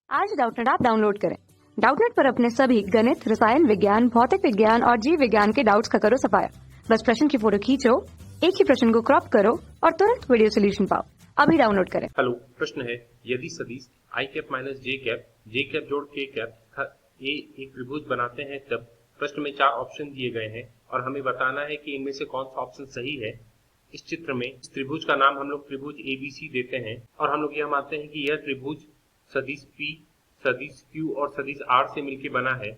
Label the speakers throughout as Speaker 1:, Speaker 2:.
Speaker 1: आज Doubtnut app download करें। Doubtnut पर अपने सभी गणित, रसायन विज्ञान, भौतिक विज्ञान और जीव विज्ञान के डाउट्स का करो सफाया। बस प्रश्न की फोटो खींचो, एक ही प्रश्न को क्रॉप करो और तुरंत वीडियो सोल्यूशन पाओ। अभी डाउनलोड करें।
Speaker 2: हेलो, प्रश्न है यदि सदिश आई कैप माइनस जे कैप जोड़ के कैप ए एक त्रिभुज बनाते हैं तब प्रश्न में 4 ऑप्शन दिए गए हैं और हमें बताना है कि इनमें से कौन सा ऑप्शन सही है। इस चित्र में इस त्रिभुज का नाम हम लोग त्रिभुज एबीसी देते हैं और हम लोग यह मानते हैं कि यह त्रिभुज सदिश P, सदिश Q और सदिश R से मिलकर बना है।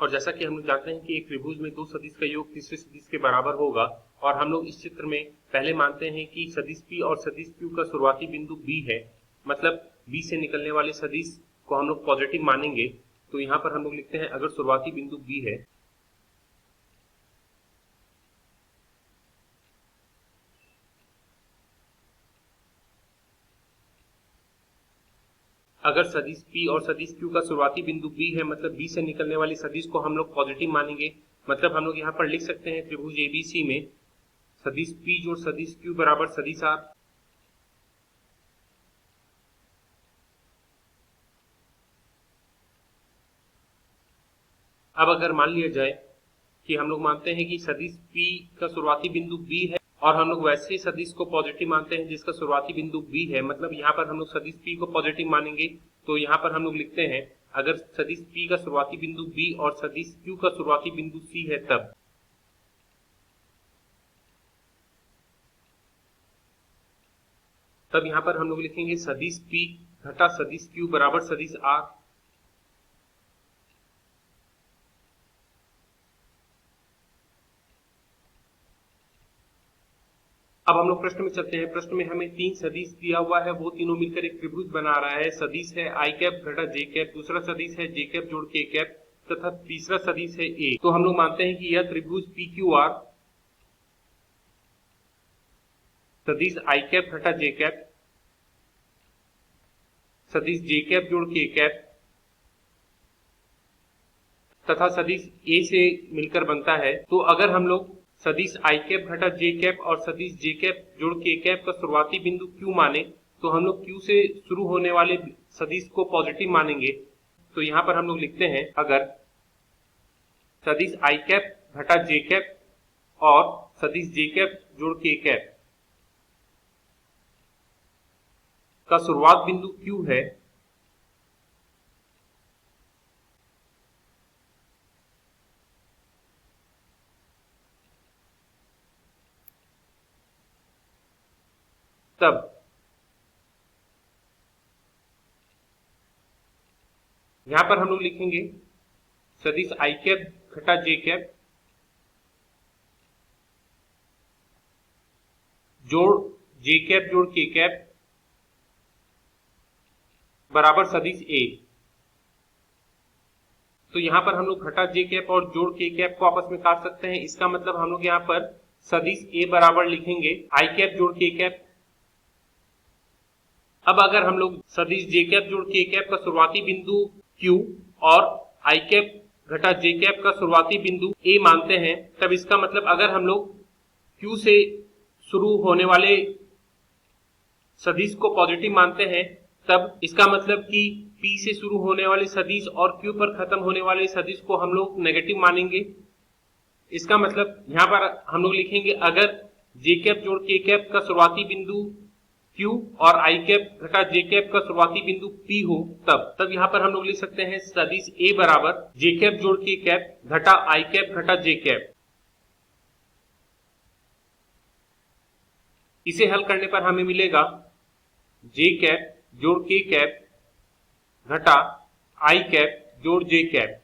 Speaker 2: और जैसा कि हम लोग जानते हैं कि एक त्रिभुज में 2 सदिश का योग तीसरे सदिश के बराबर होगा और हम लोग इस चित्र में पहले मानते हैं कि सदिश P और सदिश Q का शुरुआती बिंदु B है, मतलब B से निकलने वाले सदिश को हम लोग पॉजिटिव मानेंगे। तो यहाँ पर हम लोग लिखते हैं अगर शुरुआती बिंदु B है अगर सदिश P और सदिश Q का शुरुआती बिंदु B है, मतलब B से निकलने वाली सदिश को हम लोग पॉजिटिव मानेंगे। मतलब हम लोग यहाँ पर लिख सकते हैं त्रिभुज ABC में सदिश P जोड़ सदिश Q बराबर सदिश R। अब अगर मान लिया जाए कि हम लोग मानते हैं कि सदिश P का शुरुआती बिंदु B है और हम लोग वैसे सदिश को पॉजिटिव मानते हैं जिसका शुरुआती बिंदु B है, मतलब यहाँ पर हम लोग सदिश P को पॉजिटिव मानेंगे। तो यहाँ पर हम लोग लिखते हैं अगर सदिश P का शुरुआती बिंदु B और सदिश Q का शुरुआती बिंदु C है तब यहाँ पर हम लोग लिखेंगे सदिश P घटा सदिश Q बराबर सदिश R। अब हम लोग प्रश्न में चलते हैं। प्रश्न में हमें 3 सदिश दिया हुआ है, वो तीनों मिलकर एक त्रिभुज बना रहा है। सदिश है आई कैप घटा जे कैप, दूसरा सदिश है जे कैप जोड़ के कैप तथा तीसरा सदिश है ए। तो हम लोग मानते हैं कि यह त्रिभुज पी क्यू आर सदिश आई कैप घटा जे कैप, सदिश जे कैप जोड़ के कैप तथा सदिश ए से मिलकर बनता है। तो अगर हम लोग सदिश आई कैप घटा जे कैप और सदिश जे कैप जोड़ के कैप का शुरुआती बिंदु Q माने तो हम लोग Q से शुरू होने वाले सदिश को पॉजिटिव मानेंगे। तो यहाँ पर हम लोग लिखते हैं अगर सदिश आई कैप घटा जे कैप और सदिश जे कैप जोड़ के कैप का शुरुआत बिंदु Q है तब यहां पर हम लोग लिखेंगे सदिश आई कैप घटा जे कैप जोड़ जे कैप जोड़ के कैप बराबर सदिश ए। तो यहां पर हम लोग घटा जे कैप और जोड़ के कैप को आपस में काट सकते हैं। इसका मतलब हम लोग यहाँ पर सदिश ए बराबर लिखेंगे आई कैप जोड़ के कैप। अब अगर हम लोग सदिश जे कैप जोड़ के कैप का शुरुआती बिंदु Q और आई कैप घटा जे कैप का शुरुआती बिंदु A मानते हैं, तब इसका मतलब अगर हम लोग Q से शुरू होने वाले सदिश को पॉजिटिव मानते हैं तब इसका मतलब कि P से शुरू होने वाले सदिश और Q पर खत्म होने वाले सदिश को हम लोग नेगेटिव मानेंगे। इसका मतलब यहाँ पर हम लोग लिखेंगे अगर जे कैप जोड़ के कैप का शुरुआती बिंदु Q और आई कैप घटा जे कैप का शुरुआती बिंदु P हो तब यहाँ पर हम लोग लिख सकते हैं सदिश A बराबर जे कैप जोड़ के कैप घटा आई कैप घटा जे कैप। इसे हल करने पर हमें मिलेगा जे कैप जोड़ के कैप घटा आई कैप जोड़ जे कैप,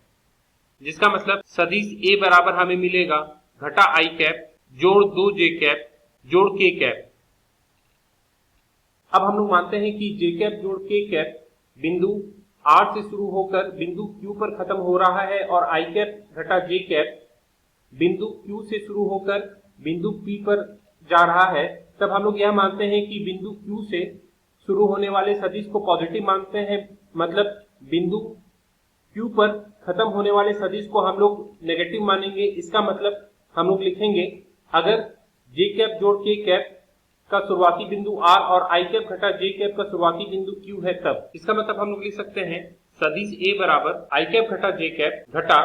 Speaker 2: जिसका मतलब सदिश A बराबर हमें मिलेगा घटा आई कैप जोड़ 2 जे कैप जोड़ के कैप। अब हम लोग मानते हैं कि जे कैप जोड़ के कैप बिंदु R से शुरू होकर बिंदु Q पर खत्म हो रहा है और आई कैप घटा जे कैप बिंदु Q से शुरू होकर बिंदु P पर जा रहा है। तब हम लोग यह मानते हैं कि बिंदु Q से शुरू होने वाले सदिश को पॉजिटिव मानते हैं, मतलब बिंदु Q पर खत्म होने वाले सदिश को हम लोग नेगेटिव मानेंगे। इसका मतलब हम लोग लिखेंगे अगर जे कैप जोड़ के कैप का शुरुआती बिंदु r और i कैप घटा j कैप का शुरुआती बिंदु q है तब इसका मतलब हम लोग लिख सकते हैं सदिश A बराबर i कैप घटा j कैप घटा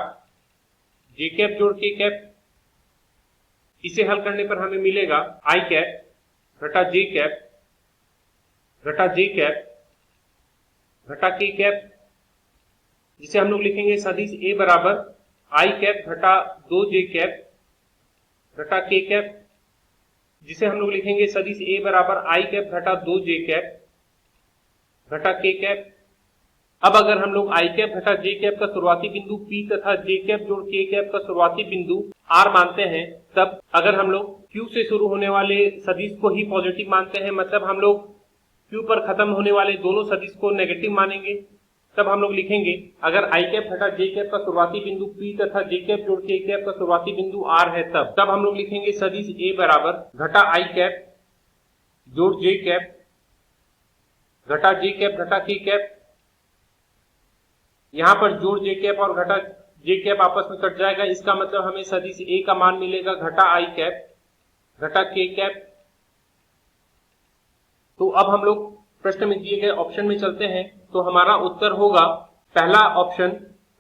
Speaker 2: j कैप जोड़ k कैप। इसे हल करने पर हमें मिलेगा i कैप घटा j कैप घटा j कैप घटा k कैप, जिसे हम लोग लिखेंगे सदिश A बराबर i कैप घटा 2j कैप घटा k कैप, जिसे हम लोग लिखेंगे सदिश A बराबर i कैप घटा 2j कैप घटा k कैप। अब अगर हम लोग i कैप घटा j कैप का शुरुआती बिंदु P तथा j कैप जोड़ k कैप का शुरुआती बिंदु R मानते हैं, तब अगर हम लोग Q से शुरू होने वाले सदिश को ही पॉजिटिव मानते हैं, मतलब हम लोग Q पर खत्म होने वाले दोनों सदिश को नेगेटिव मानेंगे, तब हम लोग लिखेंगे अगर i कैप घटा j कैप का शुरुआती बिंदु P तथा j कैप जोड़ k कैप का शुरुआती बिंदु R है तब हम लोग लिखेंगे सदिश A बराबर घटा i कैप जोड़ j कैप घटा j कैप घटा k कैप। यहाँ पर जोड़ j कैप और घटा j कैप आपस में कट जाएगा, इसका मतलब हमें सदिश A का मान मिलेगा घटा i कैप घटा k कैप। तो अब हम लोग प्रश्न में दिए गए ऑप्शन में चलते हैं, तो हमारा उत्तर होगा पहला ऑप्शन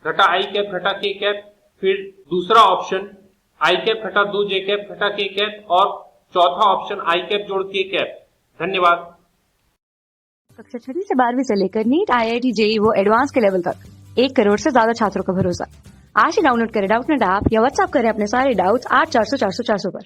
Speaker 2: घटा i कैप घटा k कैप, फिर दूसरा ऑप्शन i कैप घटा 2j कैप घटा k कैप और चौथा ऑप्शन i कैप जोड़ k कैप। धन्यवाद।
Speaker 1: कक्षा 6वीं से 12वीं से लेकर नीट, IIT, JEE वो एडवांस के लेवल तक 1 करोड़ से ज्यादा छात्रों का भरोसा। आज ही डाउनलोड करें डाउटनेट ऐप या व्हाट्सएप करें अपने सारे डाउट्स 8400 400 400 पर।